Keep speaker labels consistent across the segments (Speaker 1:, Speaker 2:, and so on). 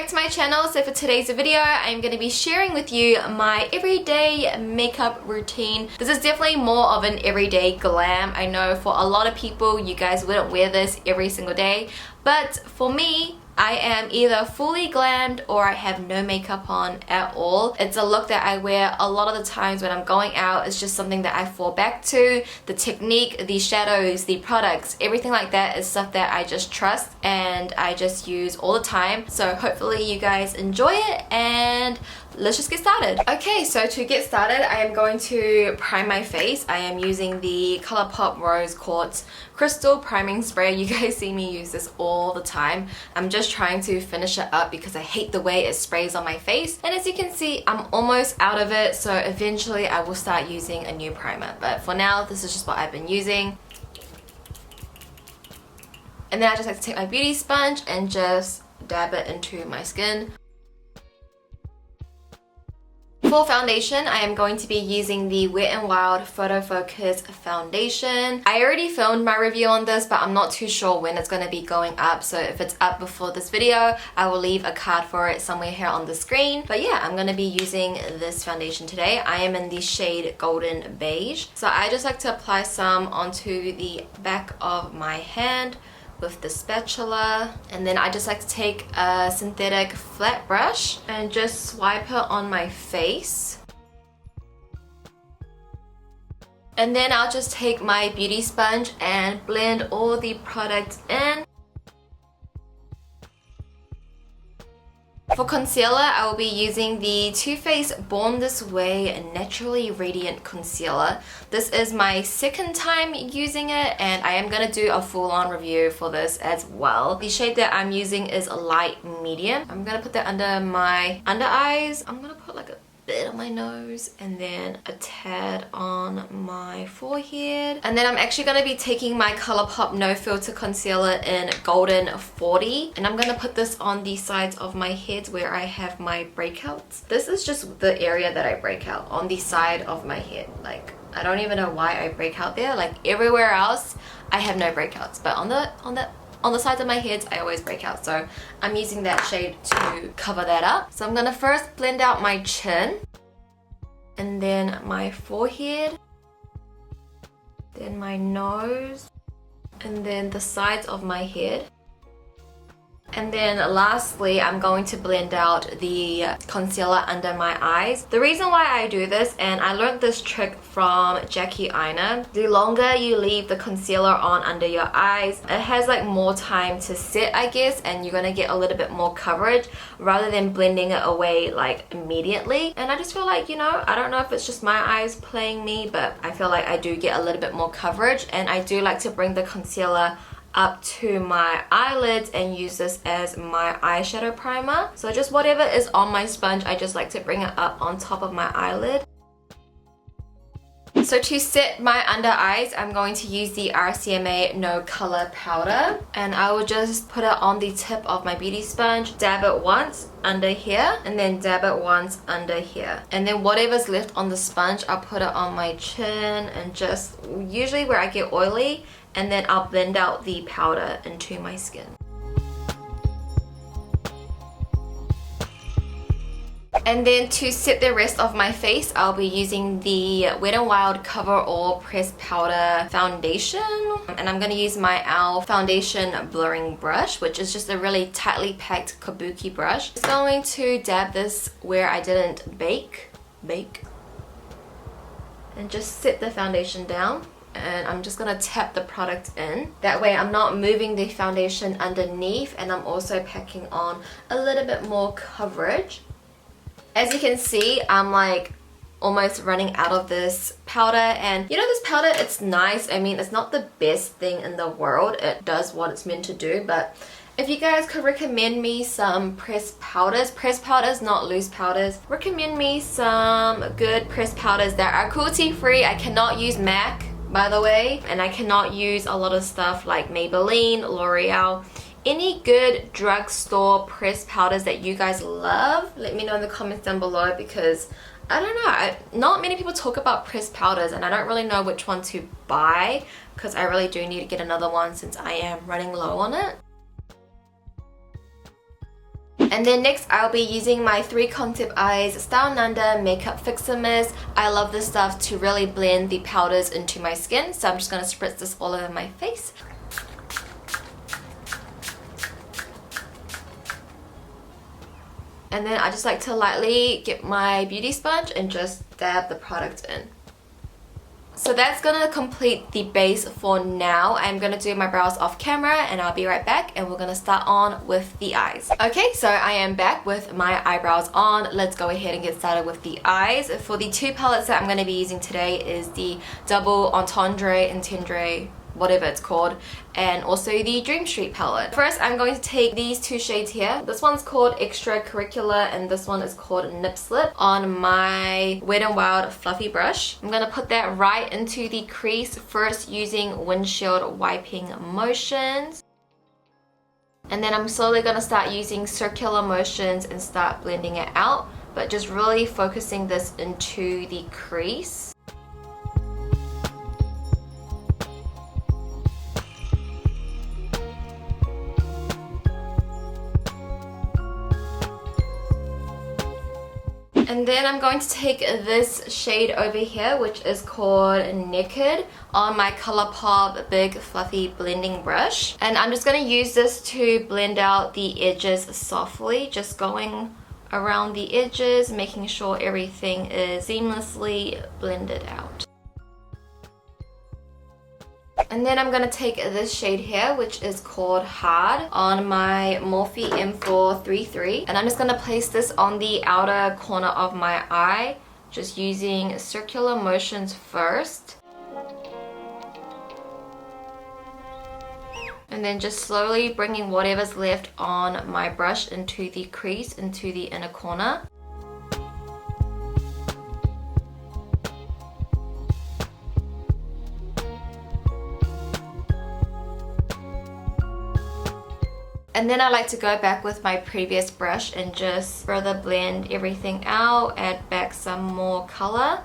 Speaker 1: back to my channel. So for today's video, I'm going to be sharing with you my everyday makeup routine. This is definitely more of an everyday glam. I know for a lot of people, you guys wouldn't wear this every single day, but for me, I am either fully glammed or I have no makeup on at all. It's a look that I wear a lot of the times when I'm going out. It's just something that I fall back to. The technique, the shadows, the products, everything like that is stuff that I just trust and I just use all the time. So hopefully you guys enjoy it and let's just get started. Okay, so to get started, I am going to prime my face. I am using the Colourpop Rose Quartz Crystal Priming Spray. You guys see me use this all the time. I'm just trying to finish it up because I hate the way it sprays on my face. And as you can see, I'm almost out of it, so eventually I will start using a new primer. But for now, this is just what I've been using. And then I just like to take my beauty sponge and just dab it into my skin. For foundation, I am going to be using the Wet n Wild Photo Focus foundation. I already filmed my review on this, but I'm not too sure when it's going to be going up. So if it's up before this video, I will leave a card for it somewhere here on the screen. But yeah, I'm going to be using this foundation today. I am in the shade Golden Beige. So I just like to apply some onto the back of my hand with the spatula, and then I just like to take a synthetic flat brush and just swipe it on my face. And then I'll just take my beauty sponge and blend all the products in. For concealer, I will be using the Too Faced Born This Way Naturally Radiant Concealer. This is my second time using it and I am going to do a full-on review for this as well. The shade that I'm using is a light medium. I'm going to put that under my under eyes. I'm going to put like a bit on my nose and then a tad on my forehead. And then I'm actually going to be taking my Colourpop No Filter Concealer in Golden 40 and I'm going to put this on the sides of my head where I have my breakouts. This is just the area that I break out, on the side of my head. Like, I don't even know why I break out there. Like everywhere else I have no breakouts, but on the sides of my head, I always break out. So I'm using that shade to cover that up. So I'm gonna first blend out my chin, and then my forehead, then my nose, and then the sides of my head. And then lastly, I'm going to blend out the concealer under my eyes. The reason why I do this, and I learned this trick from Jackie Aina, the longer you leave the concealer on under your eyes, it has like more time to set, I guess, and you're gonna get a little bit more coverage rather than blending it away like immediately. And I just feel like, you know, I don't know if it's just my eyes playing me, but I feel like I do get a little bit more coverage, and I do like to bring the concealer up to my eyelids and use this as my eyeshadow primer. So just whatever is on my sponge, I just like to bring it up on top of my eyelid. So to set my under eyes, I'm going to use the RCMA No Color Powder, and I will just put it on the tip of my beauty sponge, dab it once under here, and then dab it once under here. And then whatever's left on the sponge, I'll put it on my chin and just usually where I get oily, and then I'll blend out the powder into my skin. And then to set the rest of my face, I'll be using the Wet n Wild Coverall Pressed Powder Foundation. And I'm going to use my e.l.f. Foundation Blurring Brush, which is just a really tightly packed kabuki brush. Just going to dab this where I didn't bake. And just set the foundation down. And I'm just going to tap the product in. That way I'm not moving the foundation underneath, and I'm also packing on a little bit more coverage. As you can see, I'm like almost running out of this powder, and you know, this powder, it's nice. I mean, it's not the best thing in the world. It does what it's meant to do, but if you guys could recommend me some pressed powders, not loose powders, recommend me some good pressed powders that are cruelty free. I cannot use MAC, by the way, and I cannot use a lot of stuff like Maybelline, L'Oreal. Any good drugstore pressed powders that you guys love, let me know in the comments down below, because I don't know, not many people talk about pressed powders and I don't really know which one to buy, because I really do need to get another one since I am running low on it. And then next I'll be using my 3 Concept Eyes Style Nanda Makeup Fixer Mist. I love this stuff to really blend the powders into my skin, so I'm just going to spritz this all over my face. And then I just like to lightly get my beauty sponge and just dab the product in. So that's gonna complete the base for now. I'm gonna do my brows off camera and I'll be right back, and we're gonna start on with the eyes. Okay, so I am back with my eyebrows on. Let's go ahead and get started with the eyes. For the 2 palettes that I'm gonna be using today is the double Entendre, whatever it's called, and also the Dream Street palette. First, I'm going to take these 2 shades here. This one's called Extracurricular and this one is called Nip Slip on my Wet n Wild fluffy brush. I'm gonna put that right into the crease, first using windshield wiping motions. And then I'm slowly gonna start using circular motions and start blending it out, but just really focusing this into the crease. And then I'm going to take this shade over here, which is called Naked, on my Colourpop big fluffy blending brush. And I'm just going to use this to blend out the edges softly, just going around the edges, making sure everything is seamlessly blended out. And then I'm going to take this shade here, which is called Hard, on my Morphe M433. And I'm just going to place this on the outer corner of my eye, just using circular motions first. And then just slowly bringing whatever's left on my brush into the crease, into the inner corner. And then I like to go back with my previous brush and just further blend everything out, add back some more color.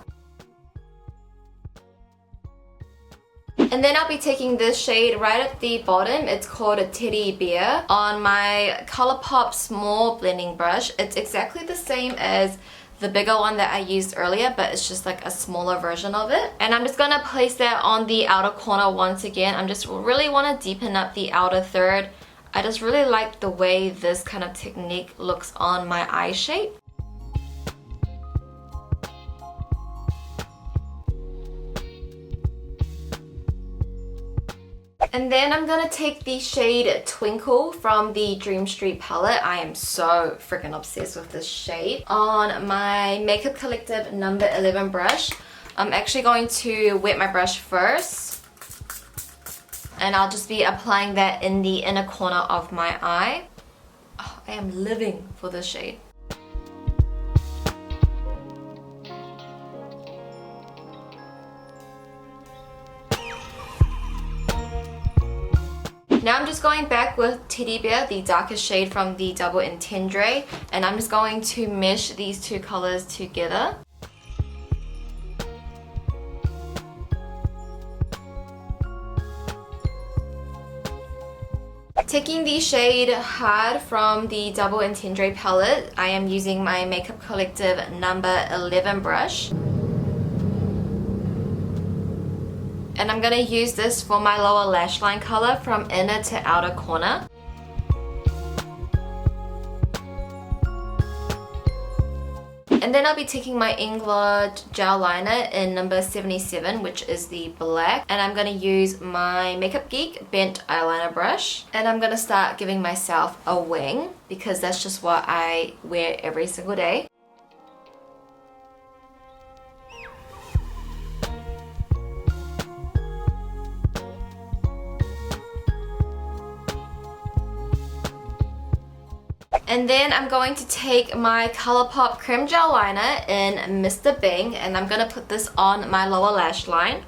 Speaker 1: And then I'll be taking this shade right at the bottom. It's called a Teddy Bear on my Colourpop small blending brush. It's exactly the same as the bigger one that I used earlier, but it's just like a smaller version of it. And I'm just gonna place that on the outer corner once again. I'm just really want to deepen up the outer third. I just really like the way this kind of technique looks on my eye shape. And then I'm gonna take the shade Twinkle from the Dream Street palette. I am so freaking obsessed with this shade. On my Makeup Collective number 11 brush. I'm actually going to wet my brush first. And I'll just be applying that in the inner corner of my eye. Oh, I am living for this shade. Now I'm just going back with Teddy Bear, the darkest shade from the double Entendre, and I'm just going to mesh these 2 colors together. Taking the shade Hard from the double Entendre palette, I am using my Makeup Collective number 11 brush. And I'm going to use this for my lower lash line color from inner to outer corner. And then I'll be taking my Inglot gel liner in number 77, which is the black. And I'm going to use my Makeup Geek bent eyeliner brush. And I'm going to start giving myself a wing, because that's just what I wear every single day. And then I'm going to take my Colourpop Creme Gel Liner in Mr. Bing, and I'm going to put this on my lower lash line.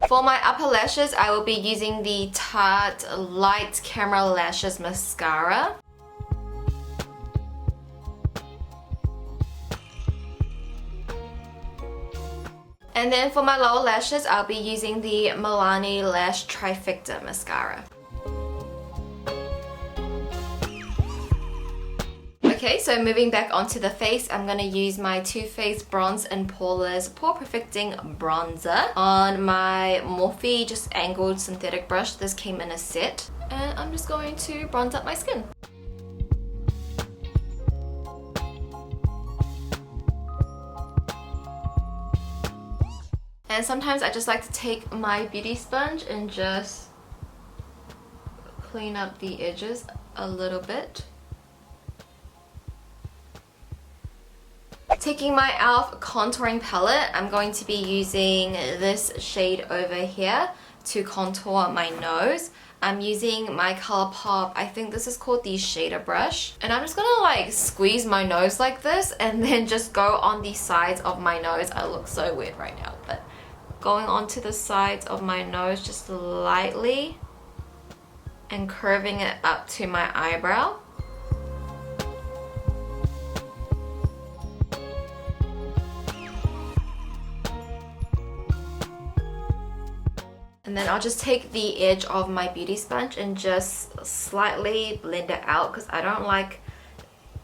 Speaker 1: For my upper lashes, I will be using the Tarte Light Camera Lashes Mascara. And then for my lower lashes, I'll be using the Milani Lash Trifecta Mascara. Okay, so moving back onto the face, I'm going to use my Too Faced Bronze and Poreless Pore Perfecting Bronzer on my Morphe just angled synthetic brush. This came in a set. And I'm just going to bronze up my skin. And sometimes I just like to take my beauty sponge and just clean up the edges a little bit. Taking my e.l.f. contouring palette, I'm going to be using this shade over here to contour my nose. I'm using my Colourpop, I think this is called the shader brush. And I'm just gonna like squeeze my nose like this and then just go on the sides of my nose. I look so weird right now, but going onto the sides of my nose just lightly and curving it up to my eyebrow. And then I'll just take the edge of my beauty sponge and just slightly blend it out because I don't like,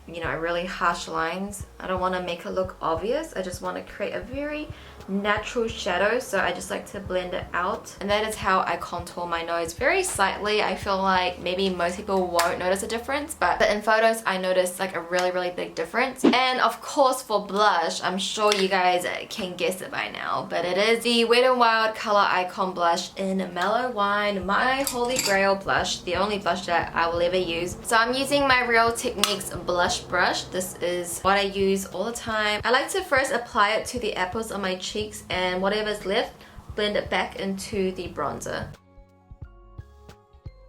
Speaker 1: you know, really harsh lines. I don't want to make it look obvious. I just want to create a very natural shadow, so I just like to blend it out. And that is how I contour my nose, very slightly. I feel like maybe most people won't notice a difference, but in photos I notice like a really big difference. And of course for blush, I'm sure you guys can guess it by now, but it is the Wet n Wild Color Icon blush in Mellow Wine, my holy grail blush, the only blush that I will ever use. So I'm using my Real Techniques blush brush. This is what I use all the time. I like to first apply it to the apples on my cheeks, and whatever's left, blend it back into the bronzer.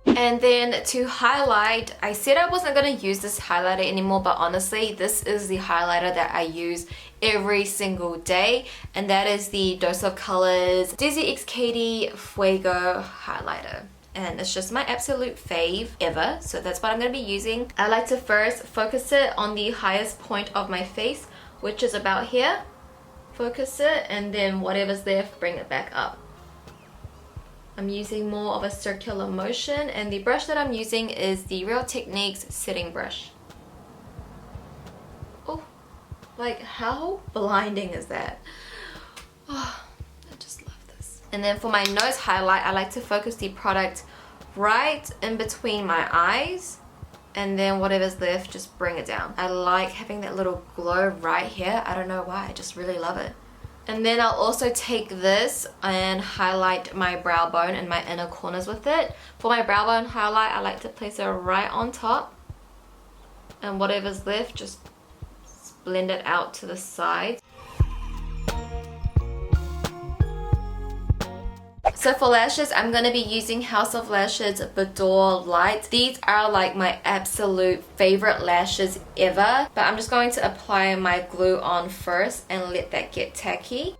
Speaker 1: And then to highlight, I said I wasn't going to use this highlighter anymore, but honestly this is the highlighter that I use every single day, and that is the Dose of Colors DESIXKATY Fuego highlighter. And it's just my absolute fave ever, so that's what I'm going to be using. I like to first focus it on the highest point of my face, which is about here. Focus it, and then whatever's left, bring it back up. I'm using more of a circular motion, and the brush that I'm using is the Real Techniques setting brush. Oh, like how blinding is that? Oh, I just love this. And then for my nose highlight, I like to focus the product right in between my eyes, and then whatever's left, just bring it down. I like having that little glow right here. I don't know why, I just really love it. And then I'll also take this and highlight my brow bone and my inner corners with it. For my brow bone highlight, I like to place it right on top, and whatever's left, just blend it out to the side. So for lashes, I'm going to be using House of Lashes Boudoir Light. These are like my absolute favorite lashes ever. But I'm just going to apply my glue on first and let that get tacky.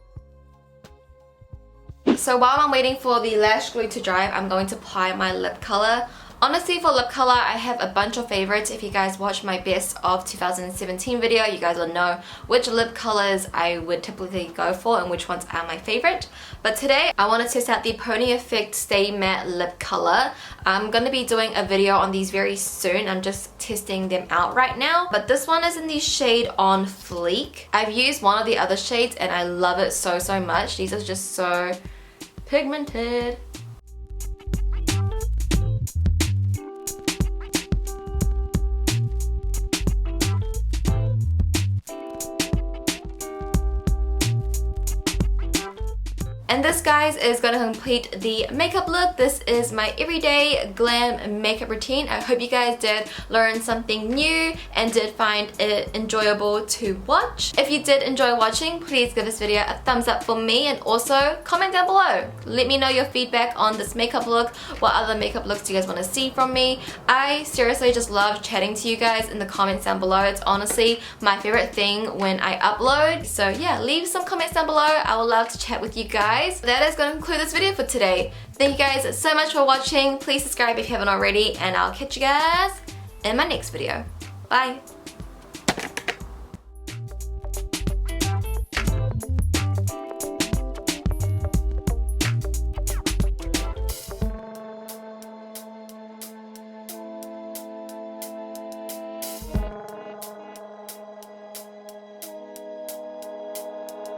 Speaker 1: So while I'm waiting for the lash glue to dry, I'm going to apply my lip color. Honestly, for lip color, I have a bunch of favorites. If you guys watch my best of 2017 video, you guys will know which lip colors I would typically go for and which ones are my favorite. But today, I want to test out the Pony Effect Stay Matte Lip Color. I'm going to be doing a video on these very soon. I'm just testing them out right now. But this one is in the shade On Fleek. I've used one of the other shades and I love it so much. These are just so pigmented. And this, guys, is going to complete the makeup look. This is my everyday glam makeup routine. I hope you guys did learn something new and did find it enjoyable to watch. If you did enjoy watching, please give this video a thumbs up for me, and also comment down below. Let me know your feedback on this makeup look. What other makeup looks do you guys want to see from me? I seriously just love chatting to you guys in the comments down below. It's honestly my favorite thing when I upload. So yeah, leave some comments down below. I would love to chat with you guys. That is going to conclude this video for today. Thank you guys so much for watching. Please subscribe if you haven't already, and I'll catch you guys in my next video. Bye!